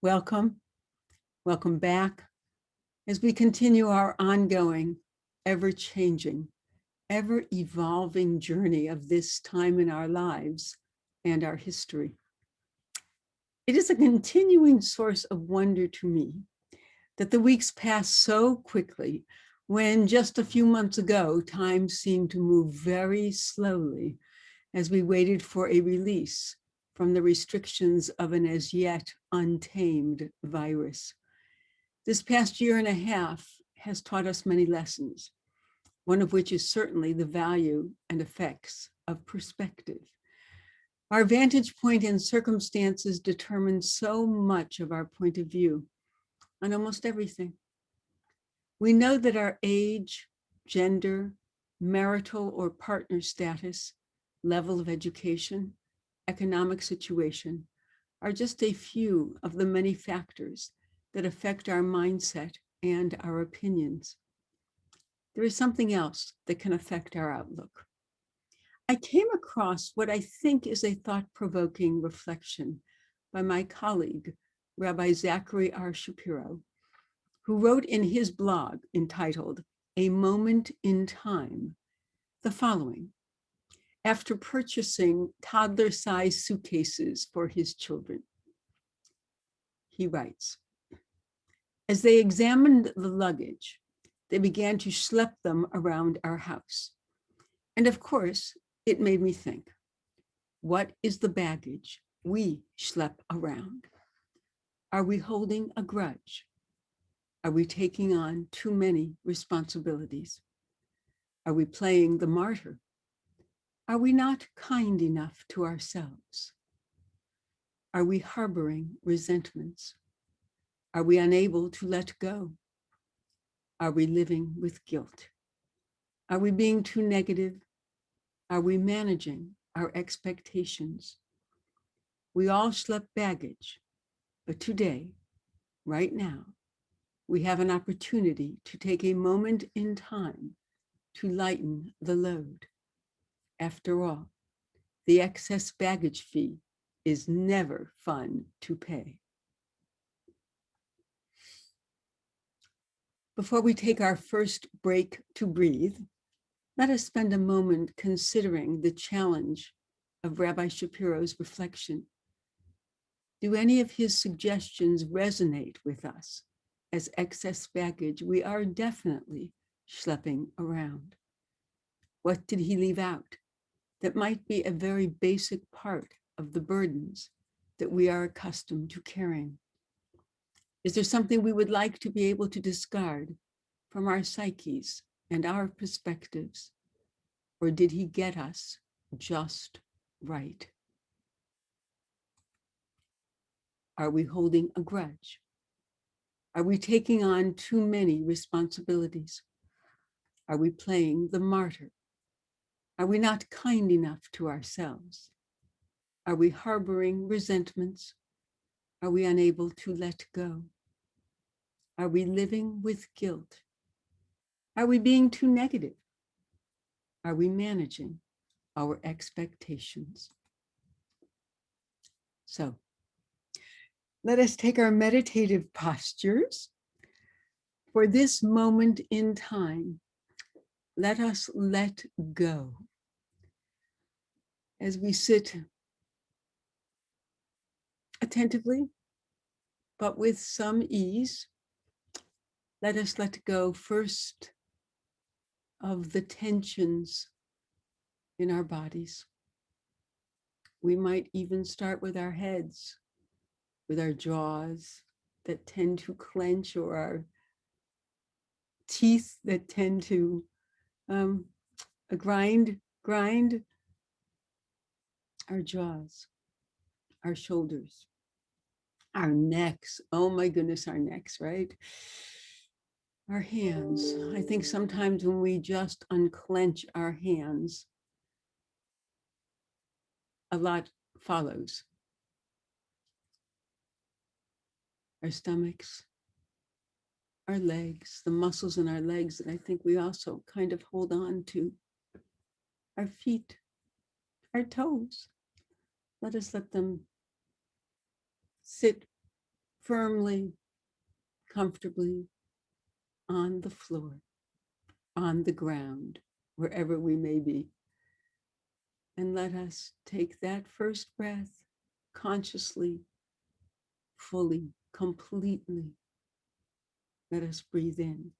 Welcome, welcome back as we continue our ongoing, ever-changing, ever-evolving journey of this time in our lives and our history. It is a continuing source of wonder to me that the weeks pass so quickly when just a few months ago, time seemed to move very slowly as we waited for a release from the restrictions of an as yet untamed virus. This past year and a half has taught us many lessons, one of which is certainly the value and effects of perspective. Our vantage point and circumstances determine so much of our point of view on almost everything. We know that our age, gender, marital or partner status, level of education, economic situation are just a few of the many factors that affect our mindset and our opinions. There is something else that can affect our outlook. I came across what I think is a thought-provoking reflection by my colleague, Rabbi Zachary R. Shapiro, who wrote in his blog entitled "A Moment in Time" the following, after purchasing toddler-sized suitcases for his children. He writes, as they examined the luggage, they began to schlep them around our house. And of course, it made me think, what is the baggage we schlep around? Are we holding a grudge? Are we taking on too many responsibilities? Are we playing the martyr? Are we not kind enough to ourselves? Are we harboring resentments? Are we unable to let go? Are we living with guilt? Are we being too negative? Are we managing our expectations? We all schlep baggage, but today, right now, we have an opportunity to take a moment in time to lighten the load. After all, the excess baggage fee is never fun to pay. Before we take our first break to breathe, let us spend a moment considering the challenge of Rabbi Shapiro's reflection. Do any of his suggestions resonate with us as excess baggage we are definitely schlepping around? What did he leave out that might be a very basic part of the burdens that we are accustomed to carrying? Is there something we would like to be able to discard from our psyches and our perspectives? Or did he get us just right? Are we holding a grudge? Are we taking on too many responsibilities? Are we playing the martyr? Are we not kind enough to ourselves? Are we harboring resentments? Are we unable to let go? Are we living with guilt? Are we being too negative? Are we managing our expectations? So, let us take our meditative postures. For this moment in time, let us let go. As we sit attentively, but with some ease, let us let go first of the tensions in our bodies. We might even start with our heads, with our jaws that tend to clench, or our teeth that tend to grind our jaws, our shoulders, our necks. Oh my goodness, our necks, right? Our hands. I think sometimes when we just unclench our hands, a lot follows. Our stomachs, our legs, the muscles in our legs that I think we also kind of hold on to. Our feet, our toes. Let us let them sit firmly, comfortably on the floor, on the ground, wherever we may be. And let us take that first breath consciously, fully, completely. Let us breathe in.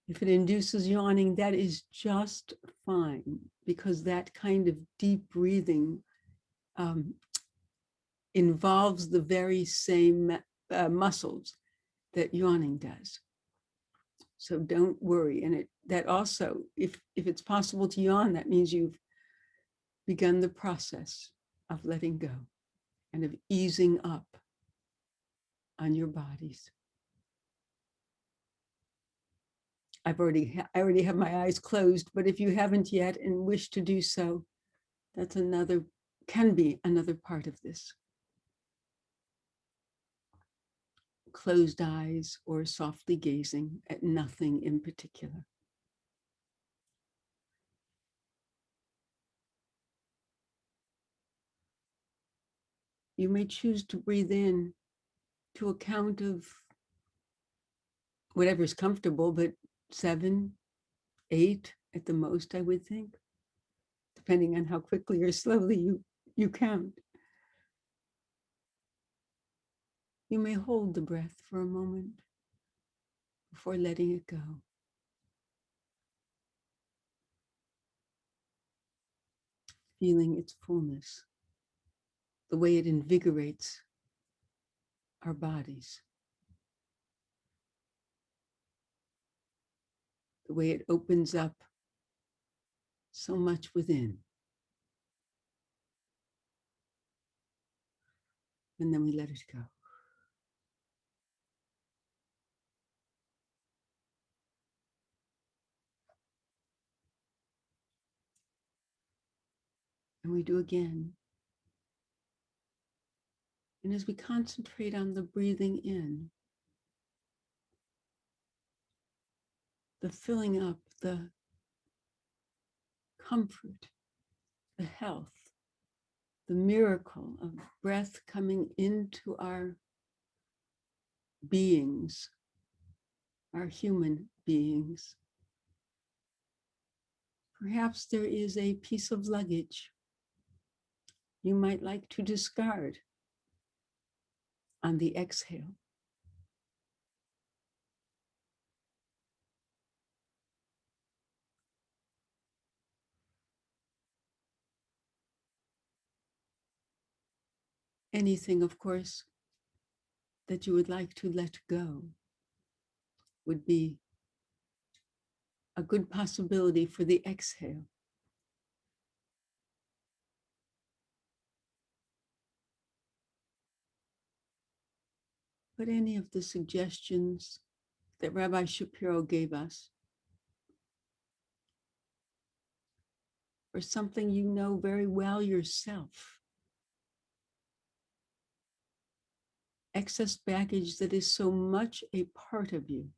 If it induces yawning, that is just fine, because that kind of deep breathing involves the very same muscles that yawning does. So don't worry. And that also, if it's possible to yawn, that means you've begun the process of letting go and of easing up on your bodies. I already have my eyes closed, but if you haven't yet and wish to do so, that's can be another part of this. Closed eyes or softly gazing at nothing in particular. You may choose to breathe in to a count of whatever's comfortable, but 7, 8 at the most, I would think, depending on how quickly or slowly you count. You may hold the breath for a moment before letting it go. Feeling its fullness, the way it invigorates our bodies, the way it opens up so much within. And then we let it go. And we do again. And as we concentrate on the breathing in, the filling up, the comfort, the health, the miracle of breath coming into our beings, our human beings. Perhaps there is a piece of luggage you might like to discard on the exhale. Anything, of course, that you would like to let go would be a good possibility for the exhale. But any of the suggestions that Rabbi Shapiro gave us, or something you know very well yourself, excess baggage that is so much a part of you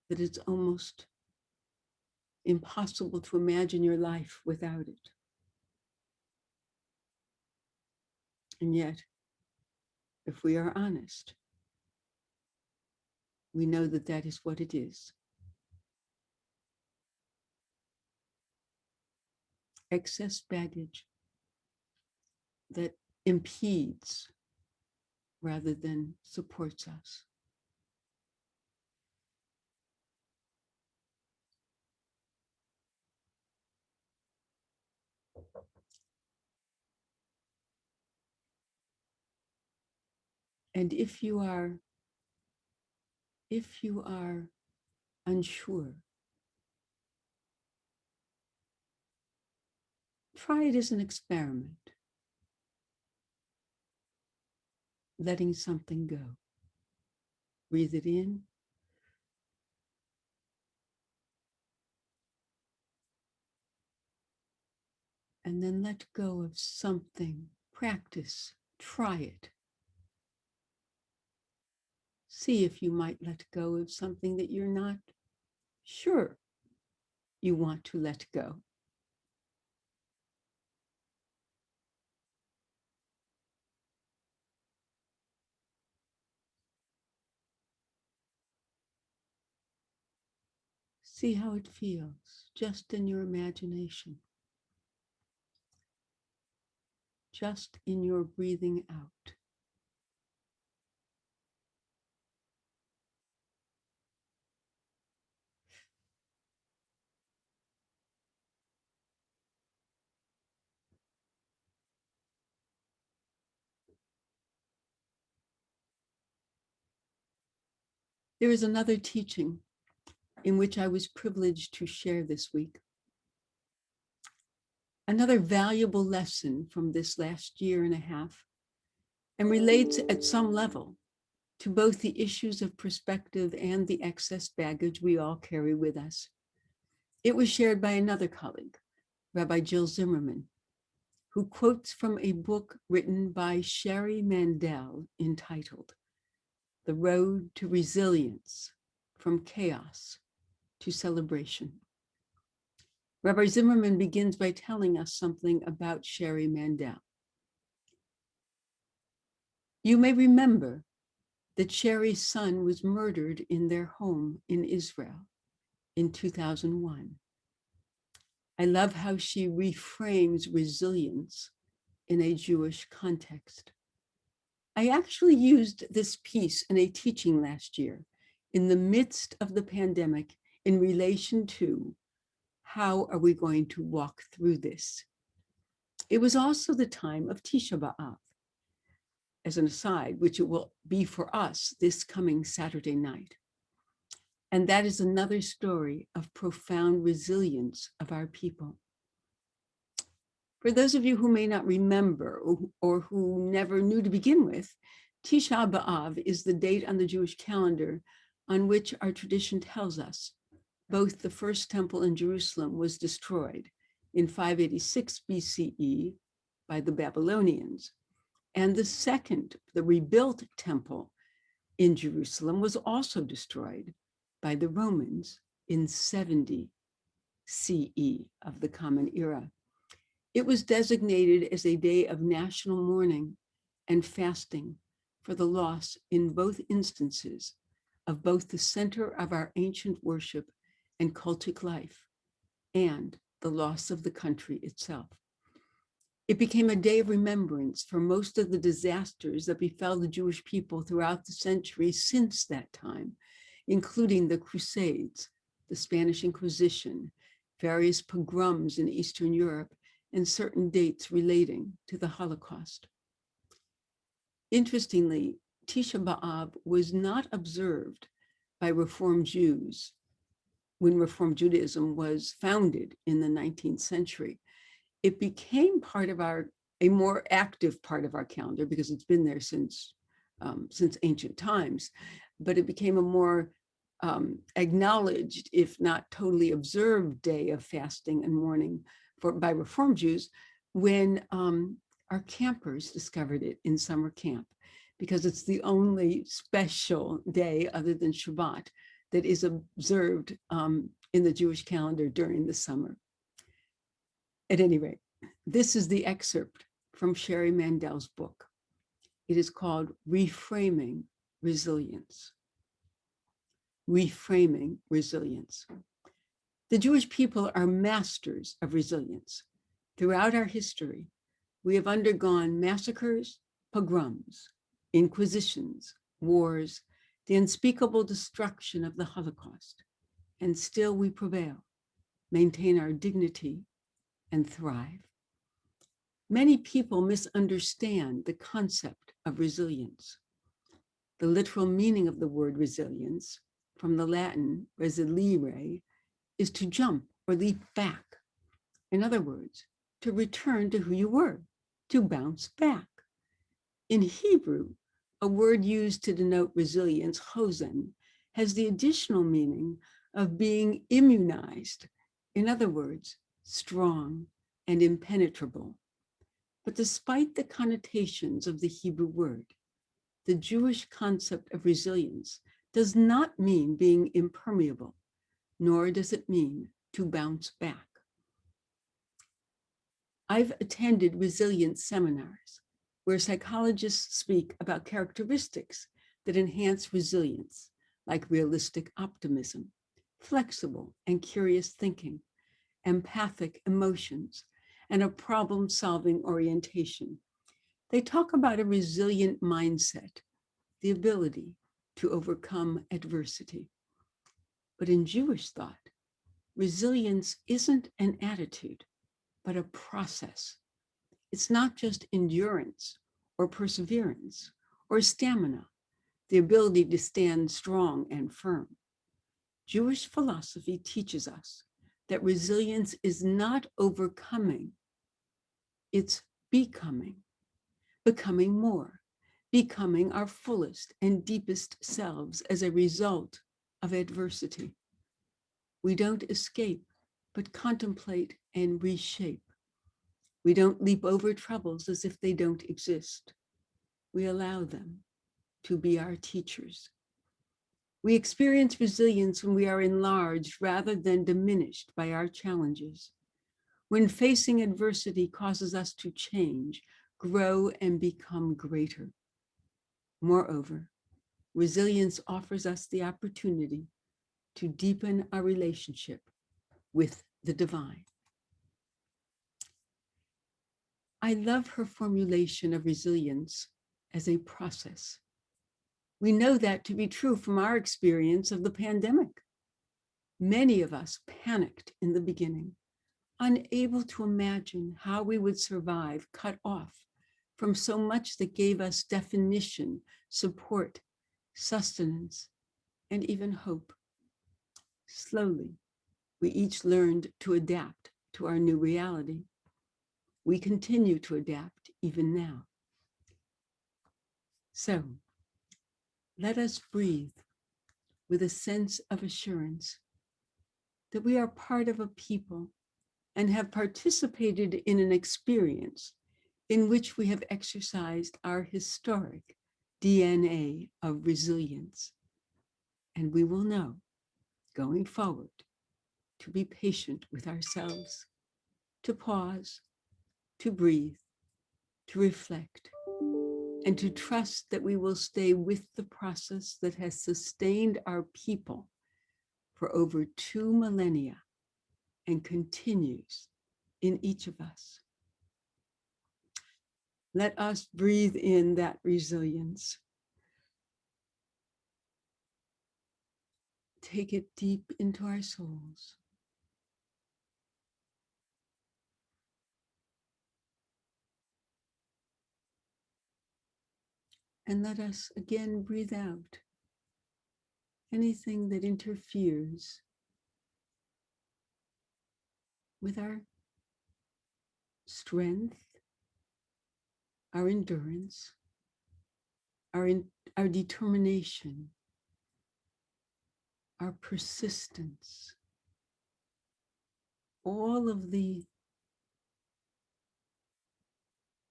that it's almost impossible to imagine your life without it. And yet, if we are honest, we know that that is what it is. Excess baggage that impedes rather than supports us. And if you are unsure, try it as an experiment, letting something go. Breathe it in. And then let go of something. Practice. Try it. See if you might let go of something that you're not sure you want to let go. See how it feels just in your imagination, just in your breathing out. There is another teaching in which I was privileged to share this week. Another valuable lesson from this last year and a half, and relates at some level to both the issues of perspective and the excess baggage we all carry with us. It was shared by another colleague, Rabbi Jill Zimmerman, who quotes from a book written by Sherry Mandel entitled The Road to Resilience, From Chaos to Celebration. Rabbi Zimmerman begins by telling us something about Sherry Mandel. You may remember that Sherry's son was murdered in their home in Israel in 2001. I love how she reframes resilience in a Jewish context. I actually used this piece in a teaching last year in the midst of the pandemic in relation to how are we going to walk through this. It was also the time of Tisha B'Av, as an aside, which it will be for us this coming Saturday night. And that is another story of profound resilience of our people. For those of you who may not remember or who never knew to begin with, Tisha B'Av is the date on the Jewish calendar on which our tradition tells us both the first temple in Jerusalem was destroyed in 586 BCE by the Babylonians, and the second, the rebuilt temple in Jerusalem, was also destroyed by the Romans in 70 CE of the Common Era. It was designated as a day of national mourning and fasting for the loss in both instances of both the center of our ancient worship and cultic life and the loss of the country itself. It became a day of remembrance for most of the disasters that befell the Jewish people throughout the centuries since that time, including the Crusades, the Spanish Inquisition, various pogroms in Eastern Europe, and certain dates relating to the Holocaust. Interestingly, Tisha B'Av was not observed by Reform Jews when Reform Judaism was founded in the 19th century. It became part of a more active part of our calendar because it's been there since ancient times, but it became a more acknowledged, if not totally observed, day of fasting and mourning by Reform Jews when our campers discovered it in summer camp, because it's the only special day other than Shabbat that is observed in the Jewish calendar during the summer. At any rate, this is the excerpt from Sherry Mandel's book. It is called Reframing Resilience. Reframing resilience. The Jewish people are masters of resilience. Throughout our history, we have undergone massacres, pogroms, inquisitions, wars, the unspeakable destruction of the Holocaust, and still we prevail, maintain our dignity, and thrive. Many people misunderstand the concept of resilience. The literal meaning of the word resilience, from the Latin resilire, is to jump or leap back. In other words, to return to who you were, to bounce back. In Hebrew, a word used to denote resilience, hosen, has the additional meaning of being immunized. In other words, strong and impenetrable. But despite the connotations of the Hebrew word, the Jewish concept of resilience does not mean being impermeable, nor does it mean to bounce back. I've attended resilience seminars where psychologists speak about characteristics that enhance resilience, like realistic optimism, flexible and curious thinking, empathic emotions, and a problem-solving orientation. They talk about a resilient mindset, the ability to overcome adversity. But in Jewish thought, resilience isn't an attitude, but a process. It's not just endurance or perseverance or stamina, the ability to stand strong and firm. Jewish philosophy teaches us that resilience is not overcoming, it's becoming more, becoming our fullest and deepest selves as a result of adversity. We don't escape, but contemplate and reshape. We don't leap over troubles as if they don't exist. We allow them to be our teachers. We experience resilience when we are enlarged rather than diminished by our challenges. When facing adversity causes us to change, grow, and become greater. Moreover, resilience offers us the opportunity to deepen our relationship with the divine. I love her formulation of resilience as a process. We know that to be true from our experience of the pandemic. Many of us panicked in the beginning, unable to imagine how we would survive, cut off from so much that gave us definition, support, sustenance, and even hope. Slowly, we each learned to adapt to our new reality. We continue to adapt even now. So, let us breathe with a sense of assurance that we are part of a people and have participated in an experience in which we have exercised our historic DNA of resilience. And we will know, going forward, to be patient with ourselves, to pause, to breathe, to reflect, and to trust that we will stay with the process that has sustained our people for over 2 millennia and continues in each of us. Let us breathe in that resilience. Take it deep into our souls. And let us again breathe out anything that interferes with our strength, our endurance, our determination, our persistence, all of the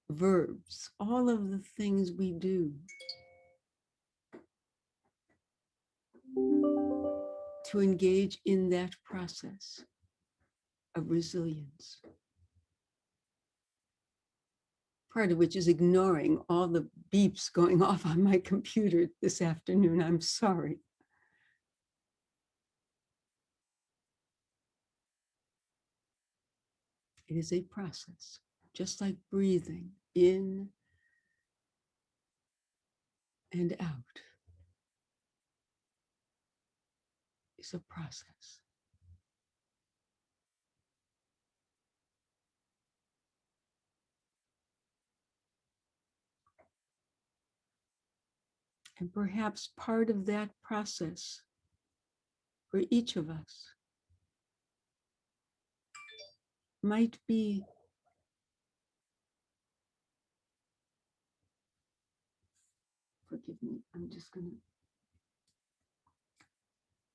verbs, all of the things we do to engage in that process of resilience. Part of which is ignoring all the beeps going off on my computer this afternoon. I'm sorry. It is a process, just like breathing in and out is a process. And perhaps part of that process for each of us might be forgive me, I'm just gonna,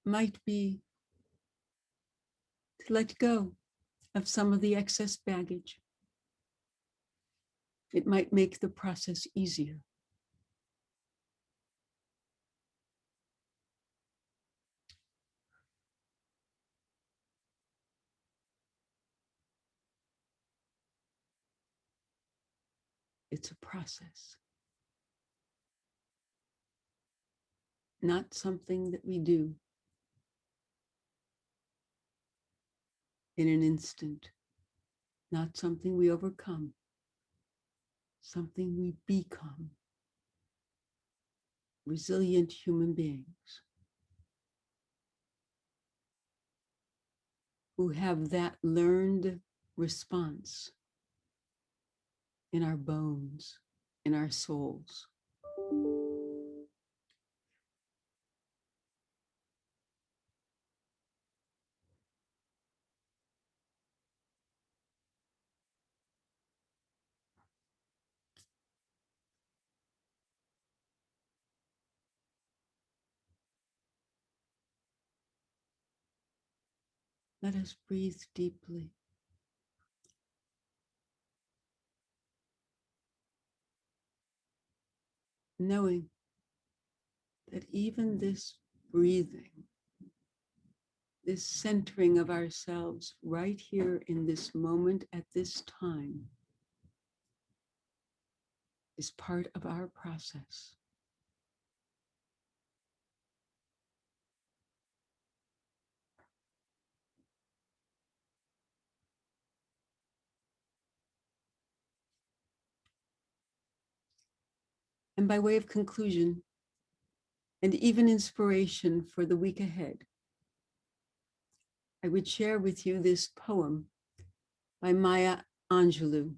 might be to let go of some of the excess baggage. It might make the process easier. It's a process, not something that we do in an instant, not something we overcome, something we become. Resilient human beings who have that learned response in our bones, in our souls. Let us breathe deeply. Knowing that even this breathing, this centering of ourselves right here in this moment at this time is part of our process. And by way of conclusion, and even inspiration for the week ahead, I would share with you this poem by Maya Angelou.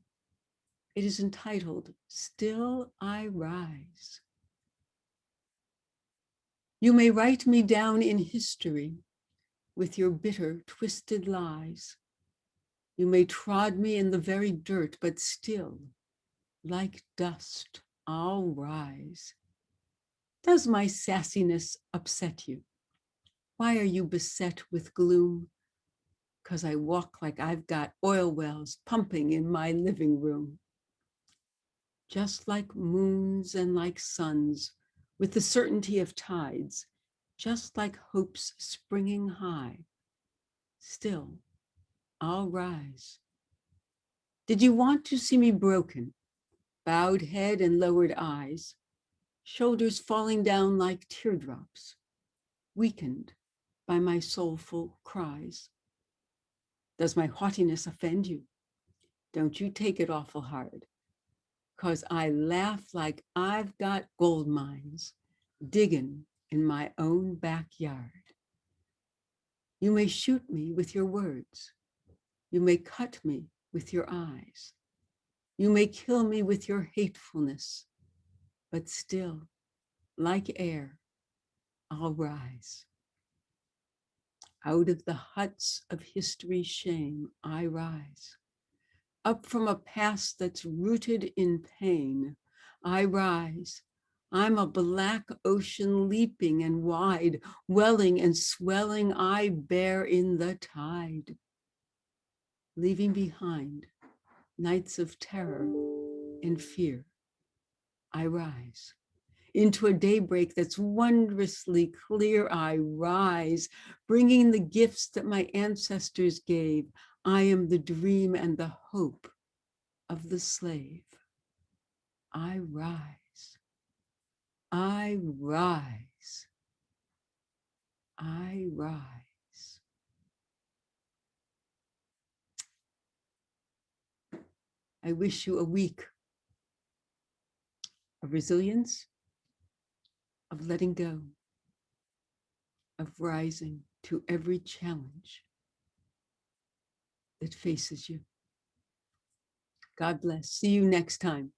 It is entitled, Still I Rise. You may write me down in history with your bitter, twisted lies. You may trod me in the very dirt, but still, like dust, I'll rise. Does my sassiness upset you? Why are you beset with gloom? 'Cause I walk like I've got oil wells pumping in my living room. Just like moons and like suns, with the certainty of tides, just like hopes springing high, still, I'll rise. Did you want to see me broken, bowed head and lowered eyes, shoulders falling down like teardrops, weakened by my soulful cries? Does my haughtiness offend you? Don't you take it awful hard, 'cause I laugh like I've got gold mines digging in my own backyard. You may shoot me with your words. You may cut me with your eyes. You may kill me with your hatefulness, but still, like air, I'll rise. Out of the huts of history's shame, I rise. Up from a past that's rooted in pain, I rise. I'm a black ocean leaping and wide, welling and swelling, I bear in the tide. Leaving behind nights of terror and fear, I rise. Into a daybreak that's wondrously clear, I rise, bringing the gifts that my ancestors gave. I am the dream and the hope of the slave. I rise. I rise. I rise. I wish you a week of resilience, of letting go, of rising to every challenge that faces you. God bless. See you next time.